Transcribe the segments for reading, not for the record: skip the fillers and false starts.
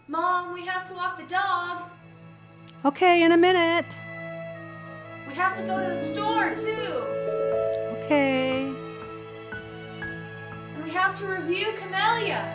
Mom, we have to walk the dog. Okay, in a minute. We have to go to the store, too. Okay. And we have to review Camellia.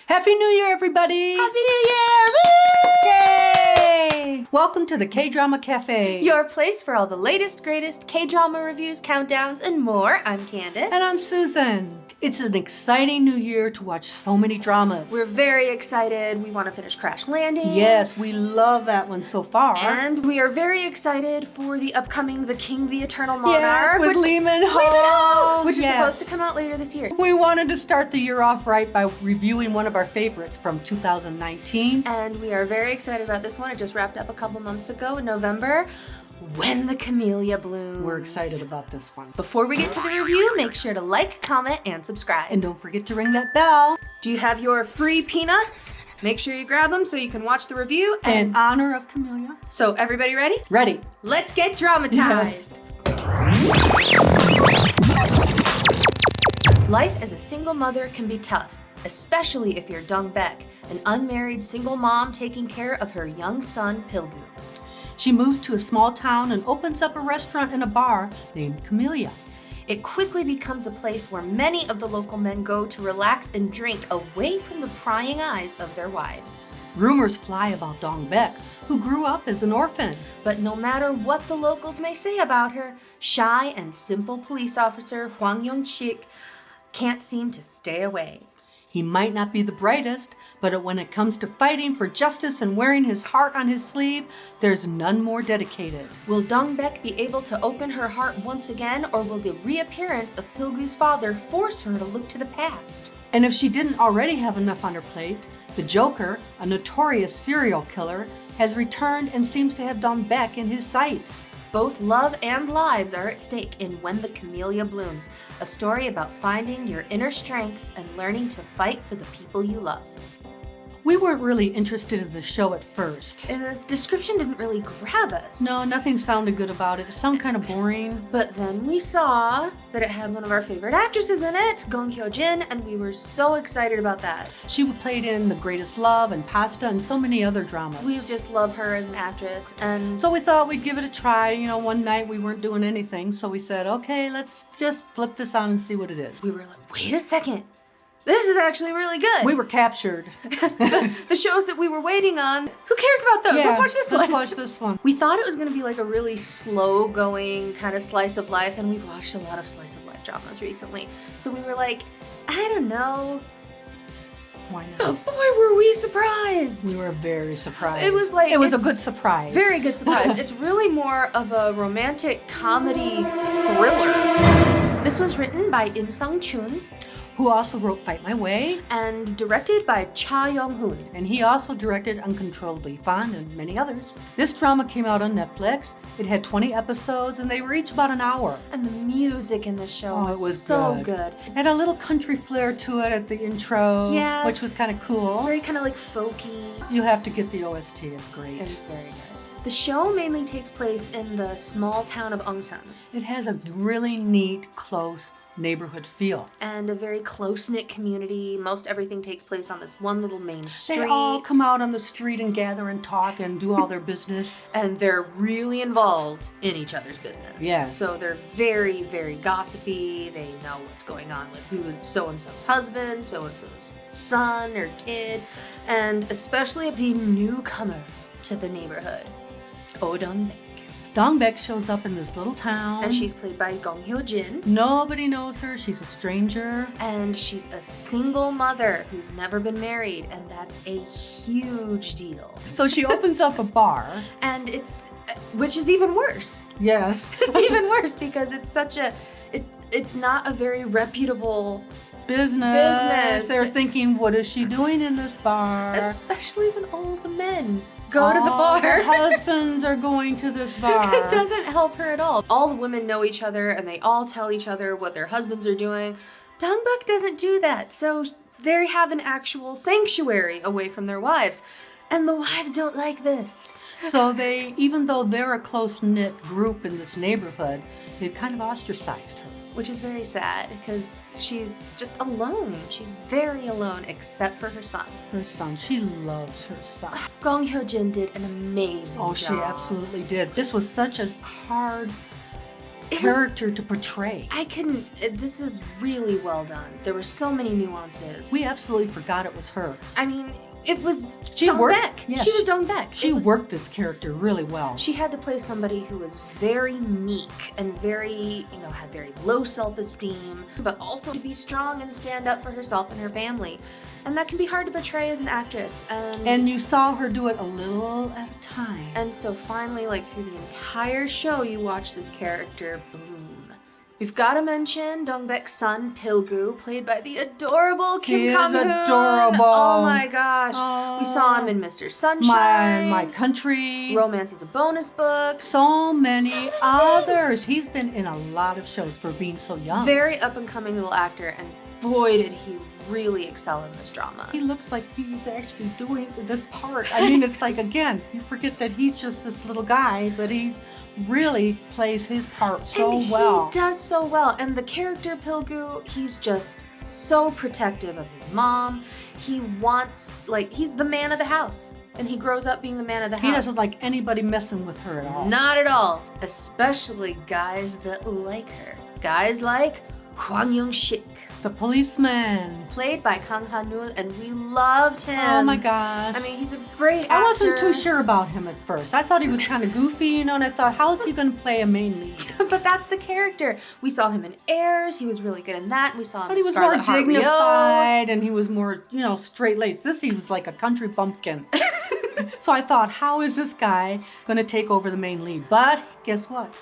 Happy New Year, everybody! Happy New Year! Woo! Yay! Welcome to the K-Drama Cafe. Your place for all the latest, greatest K-drama reviews, countdowns, and more. I'm Candace. And I'm Susan. It's an exciting new year to watch so many dramas. We're very excited. We want to finish Crash Landing. Yes, we love that one so far. And we are very excited for the upcoming The King, the Eternal Monarch. Yes, with Lee Min-ho. Which is supposed to come out later this year. We wanted to start the year off right by reviewing one of our favorites from 2019. And we are very excited about this one. It just wrapped up a couple months ago in November. When the Camellia Blooms. We're excited about this one. Before we get to the review, make sure to like, comment, and subscribe. And don't forget to ring that bell. Do you have your free peanuts? Make sure you grab them so you can watch the review. In honor of Camellia. So everybody ready? Ready. Let's get dramatized. Life as a single mother can be tough, especially if you're Dong Baek, an unmarried single mom taking care of her young son, Pil Gu. She moves to a small town and opens up a restaurant and a bar named Camellia. It quickly becomes a place where many of the local men go to relax and drink away from the prying eyes of their wives. Rumors fly about Dong Baek, who grew up as an orphan. But no matter what the locals may say about her, shy and simple police officer Hwang Yong Shik can't seem to stay away. He might not be the brightest, but when it comes to fighting for justice and wearing his heart on his sleeve, there's none more dedicated. Will Dong Baek be able to open her heart once again, or will the reappearance of Pil Gu's father force her to look to the past? And if she didn't already have enough on her plate, the Joker, a notorious serial killer, has returned and seems to have Dong Baek in his sights. Both love and lives are at stake in When the Camellia Blooms, a story about finding your inner strength and learning to fight for the people you love. We weren't really interested in the show at first. And the description didn't really grab us. No, nothing sounded good about it. It sounded kind of boring. But then we saw that it had one of our favorite actresses in it, Gong Hyo-jin, and we were so excited about that. She played in The Greatest Love and Pasta and so many other dramas. We just love her as an actress, and so we thought we'd give it a try. You know, one night we weren't doing anything, so we said, okay, let's just flip this on and see what it is. We were like, wait a second. This is actually really good. We were captured. the shows that we were waiting on, who cares about those? Yeah, let's watch this one. Let's watch this one. We thought it was going to be like a really slow-going kind of slice of life, and we've watched a lot of slice of life dramas recently. So we were like, I don't know. Why Oh not? boy, were we surprised. We were very surprised. It was like... It was a good surprise. Very good surprise. It's really more of a romantic comedy thriller. This was written by Im Sang-chun, who also wrote Fight My Way, and directed by Cha Young-hoon. And he also directed Uncontrollably Fond and many others. This drama came out on Netflix. It had 20 episodes and they were each about an hour. And the music in the show was so good. It had a little country flair to it at the intro, yes, which was kind of cool. Very kind of like folky. You have to get the OST, it's great. It's very good. The show mainly takes place in the small town of Ongsan. It has a really neat, close neighborhood feel. And a very close-knit community. Most everything takes place on this one little main street. They all come out on the street and gather and talk and do all their business. And they're really involved in each other's business. Yes. So they're very, very gossipy. They know what's going on with who so-and-so's husband, so-and-so's son or kid, and especially the newcomer to the neighborhood, Oh Dong Baek. Dong Baek shows up in this little town. And she's played by Gong Hyo-jin. Nobody knows her. She's a stranger. And she's a single mother who's never been married, and that's a huge deal. So she opens up a bar. And which is even worse. Yes. It's even worse because it's such it's not a very reputable business. They're thinking, what is she doing in this bar? Especially when all the men go to the bar. Their husbands are going to this bar. It doesn't help her at all. All the women know each other and they all tell each other what their husbands are doing. Dong Baek doesn't do that, so They have an actual sanctuary away from their wives. And the wives don't like this. So they, even though they're a close-knit group in this neighborhood, they've kind of ostracized her. Which is very sad because she's just alone. She's very alone except for her son. Her son, she loves her son. Gong Hyo-jin did an amazing job. Oh, she absolutely did. This was such a hard character to portray. This is really well done. There were so many nuances. We absolutely forgot it was her. I mean, it was Dong Baek. Yeah, she was Dong Baek. She worked this character really well. She had to play somebody who was very meek and very, had very low self-esteem, but also to be strong and stand up for herself and her family. And that can be hard to portray as an actress. And you saw her do it a little at a time. And so finally, through the entire show, you watch this character bloom. We've got to mention Dong Baek's son, Pil Gu, played by the adorable Kim Kang-hoon. He is adorable. Oh my gosh. We saw him in Mr. Sunshine. My Country. Romance is a Bonus Book. So many others. He's been in a lot of shows for being so young. Very up-and-coming little actor, and boy did he really excel in this drama. He looks like he's actually doing this part. I mean, it's again, you forget that he's just this little guy, but he's really plays his part so well. He does so well. And the character Pil Gu, he's just so protective of his mom. He wants, he's the man of the house. And he grows up being the man of the house. He doesn't like anybody messing with her at all. Not at all. Especially guys that like her. Guys like Hwang Yong Shik. The policeman. Played by Kang Han-nul, and we loved him. Oh my gosh. I mean, he's a great actor. I wasn't too sure about him at first. I thought he was kind of goofy, and I thought, how is he going to play a main lead? But that's the character. We saw him in Heirs. He was really good in that. We saw him But in he was Scarlet more Heart dignified, and he was more, straight-laced. This, he was like a country bumpkin. So I thought, how is this guy going to take over the main lead? But guess what?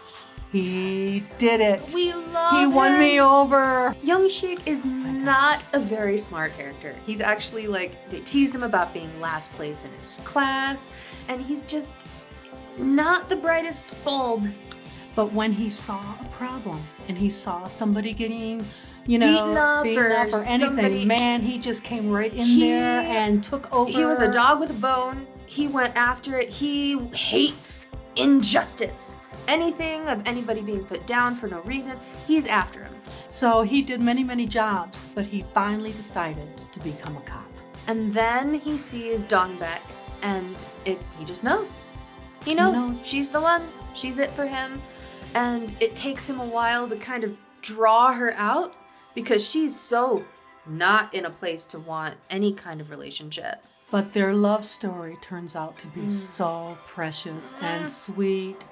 He did it. We love him. He won me over. Young Shik is not a very smart character. He's actually they teased him about being last place in his class, and he's just not the brightest bulb. But when he saw a problem and he saw somebody getting, beaten up or anything, man, he just came right in there and took over. He was a dog with a bone. He went after it. He hates injustice. Anything of anybody being put down for no reason, he's after him. So he did many, many jobs, but he finally decided to become a cop. And then he sees Dong Baek, and he just knows. He knows. She's the one. She's it for him. And it takes him a while to kind of draw her out because she's so not in a place to want any kind of relationship. But their love story turns out to be so precious and sweet.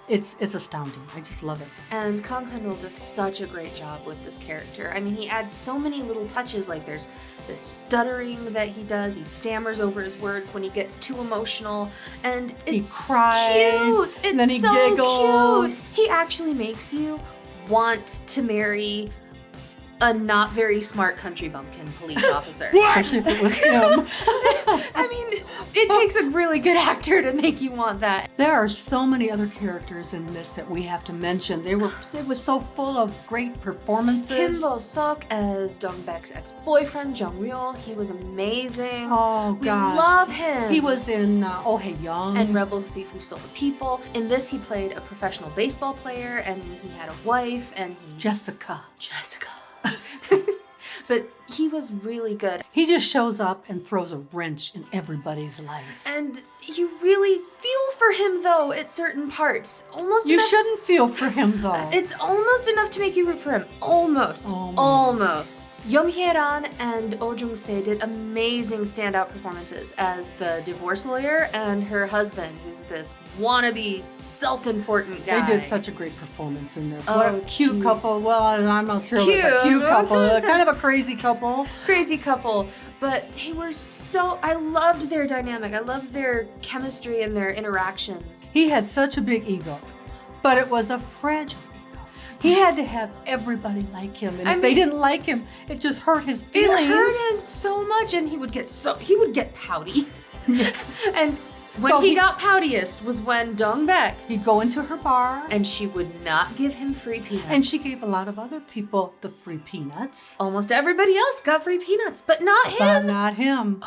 It's astounding. I just love it. And Kang Han-nul does such a great job with this character. I mean, he adds so many little touches, there's this stuttering that he does. He stammers over his words when he gets too emotional, and it's he cries, cute. It's and then he so giggles. cute. He actually makes you want to marry a not very smart country bumpkin police officer. Especially if it was him. I mean, it takes a really good actor to make you want that. There are so many other characters in this that we have to mention. It was so full of great performances. Kim Bo-seok as Dong Baek's ex-boyfriend, Jung Ryul. He was amazing. Oh, gosh. We love him. He was in Oh Hey Young. And Rebel Thief Who Stole the People. In this, he played a professional baseball player, and he had a wife, and Jessica. But he was really good. He just shows up and throws a wrench in everybody's life. And you really feel for him, though, at certain parts. You shouldn't feel for him, though. It's almost enough to make you root for him. Almost. Yeom Hye-ran and Oh Jung-se did amazing standout performances as the divorce lawyer and her husband, who's this wannabe self-important guy. They did such a great performance in this. Oh, what a cute couple. Well, I'm not sure Cute. it was a cute couple. Kind of a crazy couple. Crazy couple. But they were I loved their dynamic. I loved their chemistry and their interactions. He had such a big ego, but it was a fragile ego. He had to have everybody like him. And if they didn't like him, it just hurt his feelings. It hurt him so much, and he would get pouty. And When he got poutiest was when Dong Baek, he'd go into her bar. and she would not give him free peanuts. And she gave a lot of other people the free peanuts. Almost everybody else got free peanuts, but not him. But not him.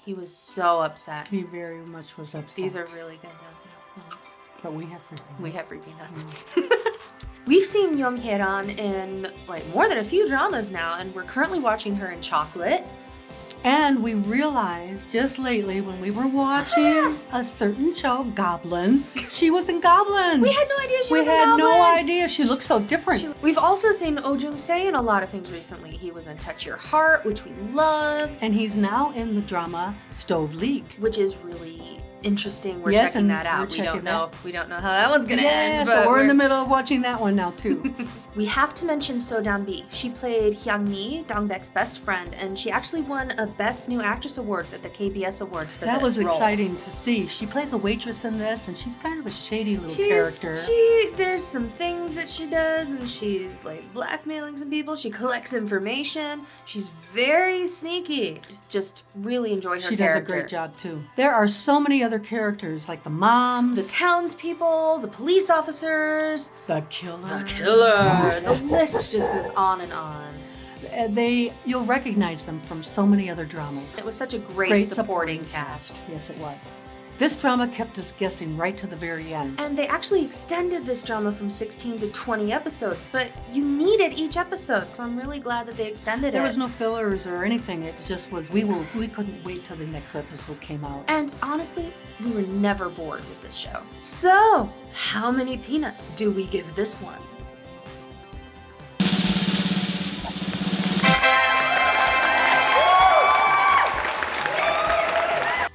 He was so upset. He very much was upset. These are really good. But we have free peanuts. We have free peanuts. We've seen Young Hye-ran in like more than a few dramas now, and we're currently watching her in Chocolate. And we realized just lately when we were watching a certain show, Goblin, she was in Goblin. We had no idea she was in We had Goblin. no idea. She looked so different. We've also seen Oh Jung-se in a lot of things recently. He was in Touch Your Heart, which we loved. And he's now in the drama Stove League. Which is really interesting. We're Yes, checking and that out. we're checking We don't know how that one's gonna end. So But we're in the middle of watching that one now too. We have to mention So Dan-bi. She played Hyang Mi, Dong Baek's best friend, and she actually won a Best New Actress award at the KBS Awards for That this was role. exciting to see. She plays a waitress in this, and she's kind of a shady little character. There's some things that she does, and she's like blackmailing some people. She collects information. She's very sneaky. Just really enjoy her She character. does a great job too. There are so many other characters, like the moms, The townspeople, the police officers, the killer. The list just goes on and on. You'll recognize them from so many other dramas. It was such a great supporting cast. Yes, it was. This drama kept us guessing right to the very end. And they actually extended this drama from 16 to 20 episodes, but you needed each episode, so I'm really glad that they extended it. There was no fillers or anything. It just was, we couldn't wait till the next episode came out. And honestly, we were never bored with this show. So, how many peanuts do we give this one?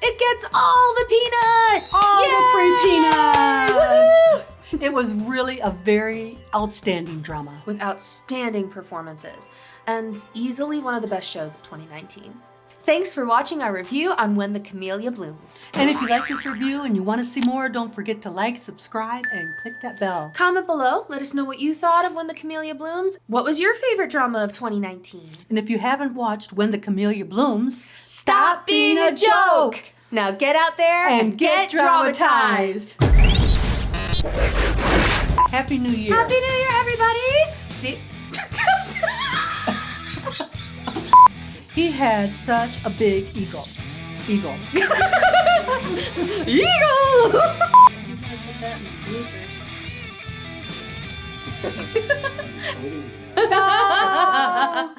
It gets all the peanuts! All Yay! the free peanuts! Woohoo! It was really a very outstanding drama. With outstanding performances, and easily one of the best shows of 2019. Thanks for watching our review on When the Camellia Blooms. And if you like this review and you want to see more, don't forget to like, subscribe, and click that bell. Comment below, let us know what you thought of When the Camellia Blooms. What was your favorite drama of 2019? And if you haven't watched When the Camellia Blooms, Stop being a joke! Now get out there and get dramatized! Happy New Year. Happy New Year, everybody! See? He had such a big ego. Eagle. Eagle! He's gonna put that in the bloopers. No!